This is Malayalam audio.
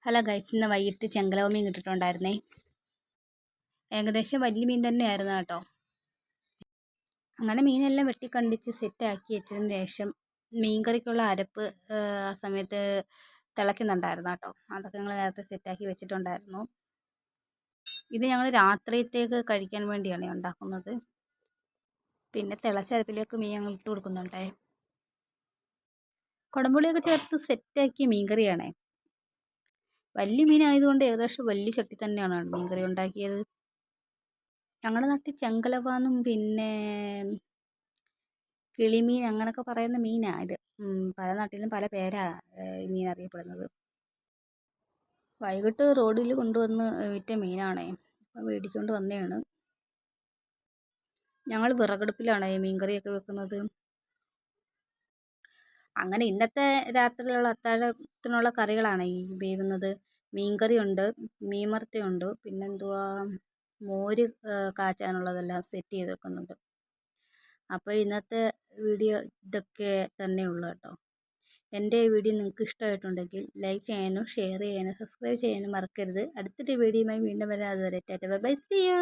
ഹലോ ഗൈസ്, ഇന്ന് വൈകിട്ട് ചെങ്കലവ മീൻ കിട്ടിയിട്ടുണ്ടായിരുന്നേ. ഏകദേശം വലിയ മീൻ തന്നെയായിരുന്നു കേട്ടോ. അങ്ങനെ മീനെല്ലാം വെട്ടിക്കണ്ടിച്ച് സെറ്റാക്കി വെച്ചതിന് ശേഷം മീൻകറിക്കുള്ള അരപ്പ് ആ സമയത്ത് തിളയ്ക്കുന്നുണ്ടായിരുന്നു കേട്ടോ. അതൊക്കെ ഞങ്ങൾ നേരത്തെ സെറ്റാക്കി വെച്ചിട്ടുണ്ടായിരുന്നു. ഇത് ഞങ്ങൾ രാത്രിയത്തേക്ക് കഴിക്കാൻ വേണ്ടിയാണ് ഉണ്ടാക്കുന്നത്. പിന്നെ തിളച്ച അരപ്പിലേക്ക് മീൻ ഞങ്ങൾ ഇട്ട് കൊടുക്കുന്നുണ്ടേ. കുടംപുളിയൊക്കെ ചേർത്ത് സെറ്റാക്കിയ മീൻകറിയാണേ. വലിയ മീനായതുകൊണ്ട് ഏകദേശം വലിയ ചട്ടി തന്നെയാണ് മീൻകറി ഉണ്ടാക്കിയത്. ഞങ്ങളുടെ നാട്ടിൽ ചെങ്കലവ പിന്നെ കിളിമീൻ അങ്ങനെയൊക്കെ പറയുന്ന മീനാണ് ഇത്. പല നാട്ടിലും പല പേരാണ് ഈ മീൻ അറിയപ്പെടുന്നത്. വൈകിട്ട് റോഡിൽ കൊണ്ടുവന്ന് വിറ്റ മീനാണേ. അപ്പം മേടിച്ചുകൊണ്ട് വന്നതാണ്. ഞങ്ങൾ വിറകടുപ്പിലാണ് ഈ മീൻകറിയൊക്കെ വെക്കുന്നത്. അങ്ങനെ ഇന്നത്തെ രാത്രിയിലുള്ള അത്താഴത്തിനുള്ള കറികളാണ് ഈ വേവുന്നത്. മീൻകറിയുണ്ട്, മീൻ വറുത്തയുണ്ട്, പിന്നെന്തുവാ മോര് കാച്ചാനുള്ളതെല്ലാം സെറ്റ് ചെയ്ത് വെക്കുന്നുണ്ട്. അപ്പോൾ ഇന്നത്തെ വീഡിയോ ഇതൊക്കെ തന്നെ ഉള്ളൂ കേട്ടോ. എൻ്റെ വീഡിയോ നിങ്ങൾക്ക് ഇഷ്ടമായിട്ടുണ്ടെങ്കിൽ ലൈക്ക് ചെയ്യാനും ഷെയർ ചെയ്യാനും സബ്സ്ക്രൈബ് ചെയ്യാനും മറക്കരുത്. അടുത്തൊരു വീഡിയോയുമായി വീണ്ടും വരാം. അതുവരെ tata bye bye, see U.